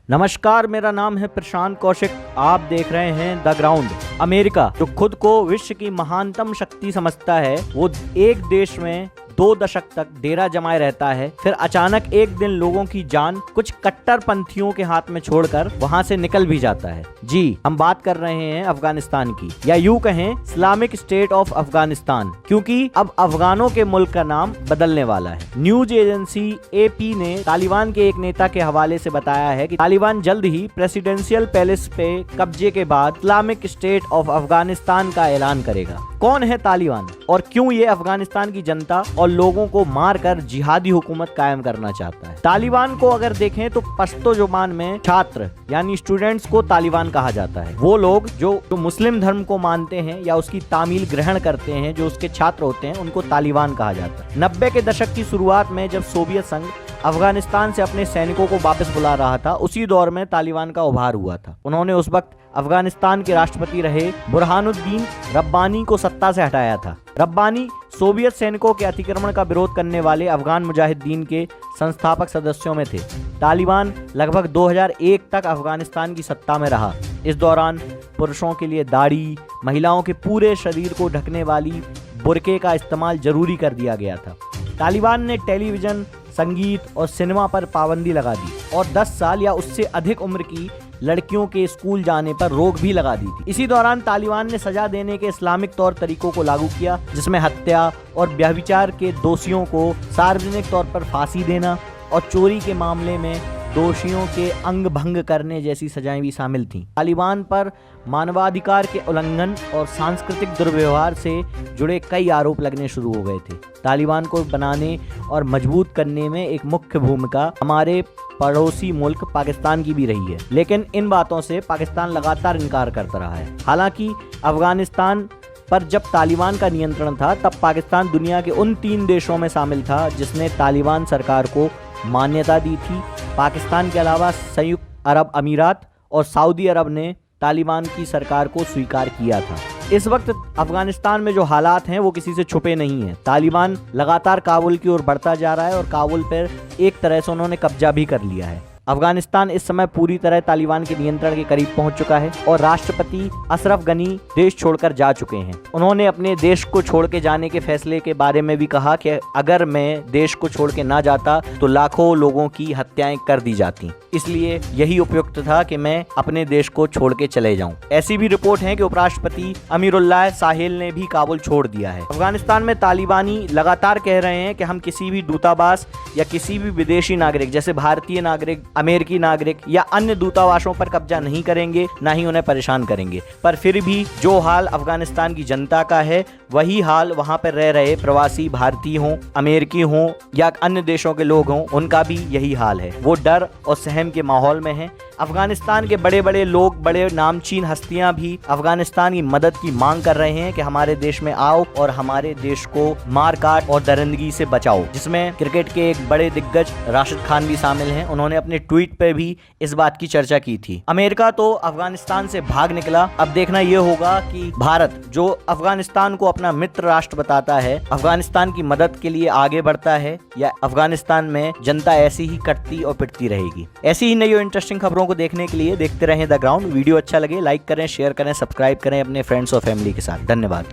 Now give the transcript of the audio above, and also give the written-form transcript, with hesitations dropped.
नमस्कार, मेरा नाम है प्रशांत कौशिक। आप देख रहे हैं द ग्राउंड। अमेरिका, जो खुद को विश्व की महानतम शक्ति समझता है, वो एक देश में 2 दशक तक डेरा जमाए रहता है। फिर अचानक एक दिन लोगों की जान कुछ कट्टरपंथियों के हाथ में छोड़कर वहां से निकल भी जाता है। जी, हम बात कर रहे हैं अफगानिस्तान की, या यूं कहें इस्लामिक स्टेट ऑफ अफगानिस्तान, क्योंकि अब अफगानों के मुल्क का नाम बदलने वाला है। न्यूज एजेंसी AP ने तालिबान के एक नेता के हवाले से बताया है कि तालिबान जल्द ही प्रेसिडेंशियल पैलेस पे कब्जे के बाद इस्लामिक स्टेट ऑफ अफगानिस्तान का ऐलान करेगा। कौन है तालिबान और क्यों ये अफगानिस्तान की जनता और लोगों को मारकर जिहादी हुकूमत कायम करना चाहता है? तालिबान को अगर देखें तो पश्तो जुबान में छात्र यानी स्टूडेंट्स को तालिबान कहा जाता है। वो लोग जो मुस्लिम धर्म को मानते हैं या उसकी तामील ग्रहण करते हैं, जो उसके छात्र होते हैं, उनको तालिबान कहा जाता है। 90 के दशक की शुरुआत में जब सोवियत संघ अफगानिस्तान से अपने सैनिकों को वापस बुला रहा था, उसी दौर में तालिबान का उभार हुआ था। उन्होंने उस वक्त अफगानिस्तान के राष्ट्रपति रहे बुरहानुद्दीन रब्बानी को सत्ता से हटाया था। रब्बानी सोवियत सैनिकों के अतिक्रमण का विरोध करने वाले अफगान मुजाहिदीन के संस्थापक सदस्यों में थे। तालिबान लगभग 2001 तक अफगानिस्तान की सत्ता में रहा। इस दौरान पुरुषों के लिए दाढ़ी, महिलाओं के पूरे शरीर को ढकने वाली बुर्के का इस्तेमाल जरूरी कर दिया गया था। तालिबान ने टेलीविजन, संगीत और सिनेमा पर पाबंदी लगा दी और 10 साल या उससे अधिक उम्र की लड़कियों के स्कूल जाने पर रोक भी लगा दी थी। इसी दौरान तालिबान ने सजा देने के इस्लामिक तौर तरीकों को लागू किया, जिसमें हत्या और व्यभिचार के दोषियों को सार्वजनिक तौर पर फांसी देना और चोरी के मामले में दोषियों के अंग भंग करने जैसी सजाएं भी शामिल थीं। तालिबान पर मानवाधिकार के उल्लंघन और सांस्कृतिक दुर्व्यवहार से जुड़े कई आरोप लगने शुरू हो गए थे। तालिबान को बनाने और मजबूत करने में एक मुख्य भूमिका हमारे पड़ोसी मुल्क पाकिस्तान की भी रही है, लेकिन इन बातों से पाकिस्तान लगातार इनकार करता रहा है। हालांकि अफगानिस्तान पर जब तालिबान का नियंत्रण था, तब पाकिस्तान दुनिया के उन 3 देशों में शामिल था जिसने तालिबान सरकार को मान्यता दी थी। पाकिस्तान के अलावा संयुक्त अरब अमीरात और सऊदी अरब ने तालिबान की सरकार को स्वीकार किया था। इस वक्त अफगानिस्तान में जो हालात हैं वो किसी से छुपे नहीं हैं। तालिबान लगातार काबुल की ओर बढ़ता जा रहा है और काबुल पर एक तरह से उन्होंने कब्जा भी कर लिया है। अफगानिस्तान इस समय पूरी तरह तालिबान के नियंत्रण के करीब पहुंच चुका है और राष्ट्रपति अशरफ गनी देश छोड़कर जा चुके हैं। उन्होंने अपने देश को छोड़ के जाने के फैसले के बारे में भी कहा कि अगर मैं देश को छोड़ के ना जाता तो लाखों लोगों की हत्याएं कर दी जाती, इसलिए यही उपयुक्त था कि मैं अपने देश को छोड़ के चले जाऊं। ऐसी भी रिपोर्ट है कि उपराष्ट्रपति अमीरुल्लाह साहिल ने भी काबुल छोड़ दिया है। अफगानिस्तान में तालिबानी लगातार कह रहे हैं कि हम किसी भी दूतावास या किसी भी विदेशी नागरिक जैसे भारतीय नागरिक, अमेरिकी नागरिक या अन्य दूतावासों पर कब्जा नहीं करेंगे, ना ही उन्हें परेशान करेंगे। पर फिर भी जो हाल अफगानिस्तान की जनता का है, वही हाल वहां पर रह रहे प्रवासी भारतीय हों, अमेरिकी हों या अन्य देशों के लोग हों, उनका भी यही हाल है। वो डर और सहम के माहौल में हैं। अफगानिस्तान के बड़े बड़े लोग, बड़े नामचीन हस्तियां भी अफगानिस्तान की मदद की मांग कर रहे हैं कि हमारे देश में आओ और हमारे देश को मार काट और दरिंदगी से बचाओ, जिसमें क्रिकेट के एक बड़े दिग्गज राशिद खान भी शामिल हैं। उन्होंने अपने ट्वीट पे भी इस बात की चर्चा की थी। अमेरिका तो अफगानिस्तान से भाग निकला। अब देखना यह होगा कि भारत, जो अफगानिस्तान को अपना मित्र राष्ट्र बताता है, अफगानिस्तान की मदद के लिए आगे बढ़ता है या अफगानिस्तान में जनता ऐसी ही कटती और पिटती रहेगी। ऐसी ही नई और इंटरेस्टिंग खबरों को देखने के लिए देखते रहें द ग्राउंड। वीडियो अच्छा लगे लाइक करें, शेयर करें, सब्सक्राइब करें अपने फ्रेंड्स और फैमिली के साथ। धन्यवाद।